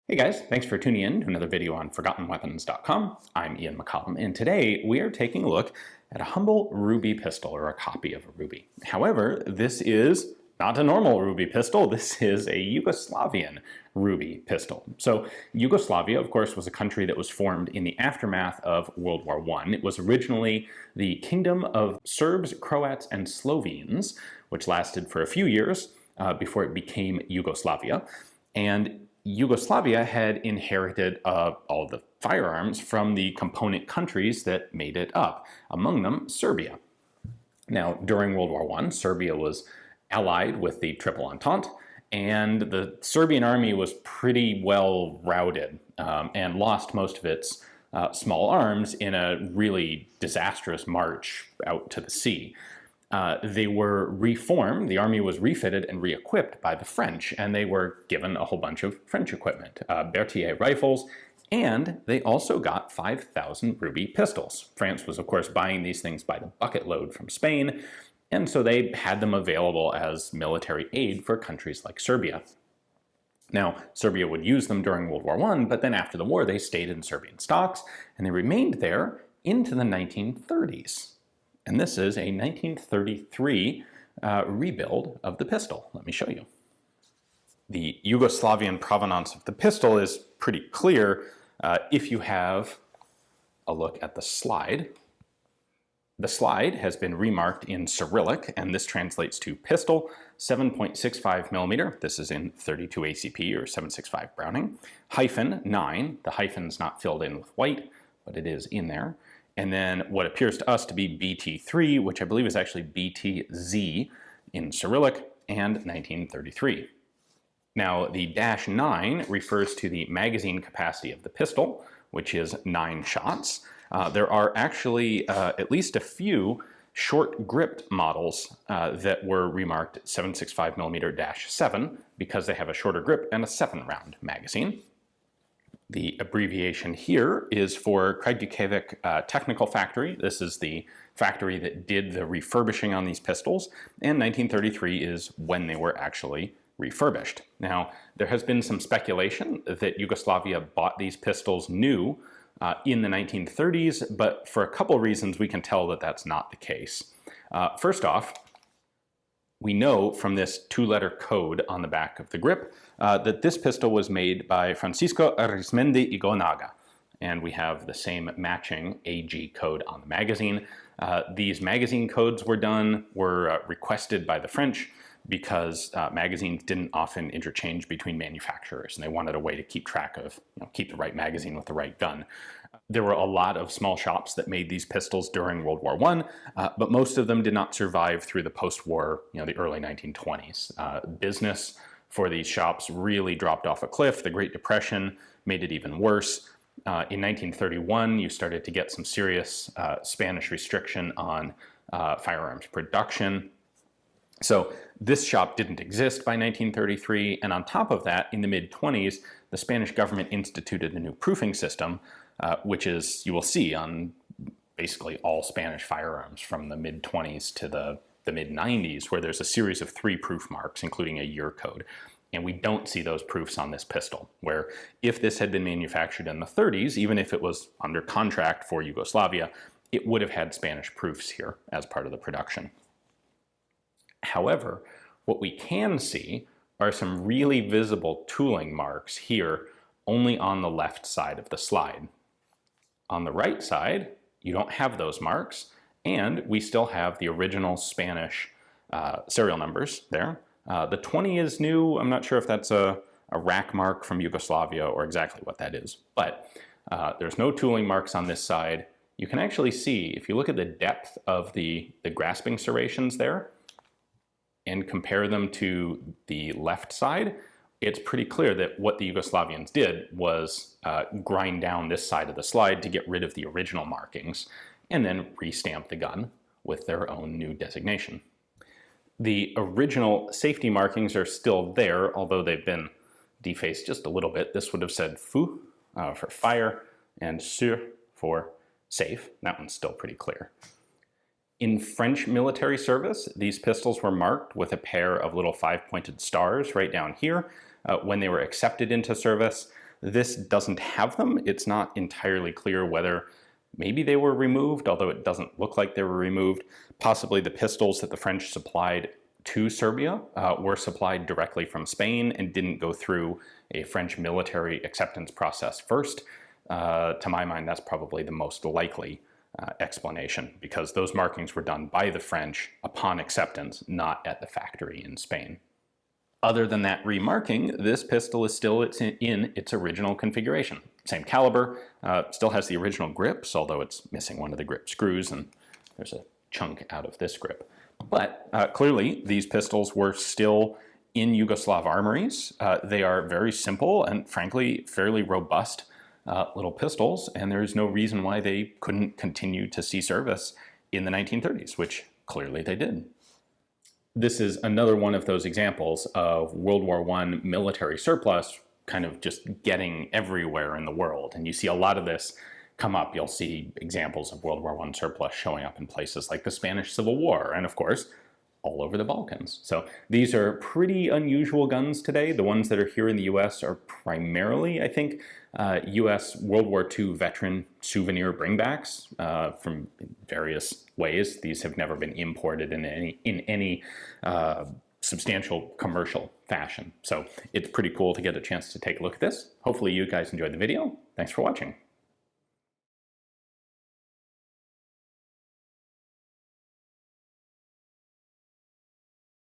Hey guys, thanks for tuning in to another video on ForgottenWeapons.com. I'm Ian McCollum, and today we are taking a look at a humble ruby pistol, or a copy of a ruby. However, this is not a normal ruby pistol, this is a Yugoslavian ruby pistol. So Yugoslavia, of course, was a country that was formed in the aftermath of World War I. It was originally the Kingdom of Serbs, Croats, and Slovenes, which lasted for a few years before it became Yugoslavia. And Yugoslavia had inherited all the firearms from the component countries that made it up, among them Serbia. Now, during World War I, Serbia was allied with the Triple Entente, and the Serbian army was pretty well routed and lost most of its small arms in a really disastrous march out to the sea. They were reformed, the army was refitted and re-equipped by the French, and they were given a whole bunch of French equipment, Berthier rifles, and they also got 5,000 ruby pistols. France was, of course, buying these things by the bucket load from Spain, and so they had them available as military aid for countries like Serbia. Now, Serbia would use them during World War I, but then after the war they stayed in Serbian stocks, and they remained there into the 1930s. And this is a 1933 rebuild of the pistol. Let me show you. The Yugoslavian provenance of the pistol is pretty clear if you have a look at the slide. The slide has been remarked in Cyrillic, and this translates to pistol, 7.65 millimeter. This is in 32 ACP or 7.65 Browning. Hyphen 9. The hyphen's not filled in with white, but it is in there. And then what appears to us to be BT3, which I believe is actually BTZ in Cyrillic, and 1933. Now, the -9 refers to the magazine capacity of the pistol, which is 9 shots. There are actually at least a few short-gripped models that were remarked 7.65mm-7 because they have a shorter grip and a 7-round magazine. The abbreviation here is for Franco-Serbian Technical Factory. This is the factory that did the refurbishing on these pistols, and 1933 is when they were actually refurbished. Now, there has been some speculation that Yugoslavia bought these pistols new in the 1930s, but for a couple reasons we can tell that that's not the case. First off, we know from this 2-letter code on the back of the grip that this pistol was made by Francisco Arizmendi Igonaga, and we have the same matching AG code on the magazine. These magazine codes were requested by the French because magazines didn't often interchange between manufacturers, and they wanted a way to keep track of, keep the right magazine with the right gun. There were a lot of small shops that made these pistols during World War I, but most of them did not survive through the post-war, the early 1920s. Business for these shops really dropped off a cliff. The Great Depression made it even worse. In 1931, you started to get some serious Spanish restriction on firearms production. So this shop didn't exist by 1933, and on top of that, in the mid-20s, the Spanish government instituted a new proofing system, which is, you will see on basically all Spanish firearms from the mid-20s to the mid-90s, where there's a series of 3 proof marks, including a year code. And we don't see those proofs on this pistol, where if this had been manufactured in the 30s, even if it was under contract for Yugoslavia, it would have had Spanish proofs here as part of the production. However, what we can see are some really visible tooling marks here only on the left side of the slide. On the right side, you don't have those marks, and we still have the original Spanish serial numbers there. The 20 is new. I'm not sure if that's a rack mark from Yugoslavia or exactly what that is, but there's no tooling marks on this side. You can actually see, if you look at the depth of the grasping serrations there and compare them to the left side, it's pretty clear that what the Yugoslavians did was grind down this side of the slide to get rid of the original markings and then re-stamp the gun with their own new designation. The original safety markings are still there, although they've been defaced just a little bit. This would have said feu for fire and sûr for safe. That one's still pretty clear. In French military service, these pistols were marked with a pair of little 5-pointed stars right down here when they were accepted into service. This doesn't have them. It's not entirely clear whether maybe they were removed, although it doesn't look like they were removed. Possibly the pistols that the French supplied to Serbia were supplied directly from Spain and didn't go through a French military acceptance process first. To my mind, that's probably the most likely explanation, because those markings were done by the French upon acceptance, not at the factory in Spain. Other than that remarking, this pistol is still in its original configuration. Same caliber, still has the original grips, although it's missing one of the grip screws, and there's a chunk out of this grip. But clearly, these pistols were still in Yugoslav armories. They are very simple and, frankly, fairly robust little pistols, and there's no reason why they couldn't continue to see service in the 1930s, which clearly they did. This is another one of those examples of World War I military surplus kind of just getting everywhere in the world. And you see a lot of this come up. You'll see examples of World War I surplus showing up in places like the Spanish Civil War, and of course, all over the Balkans. So these are pretty unusual guns today. The ones that are here in the US are primarily, I think, US World War II veteran souvenir bringbacks from various ways. These have never been imported in any substantial commercial fashion. So it's pretty cool to get a chance to take a look at this. Hopefully you guys enjoyed the video. Thanks for watching.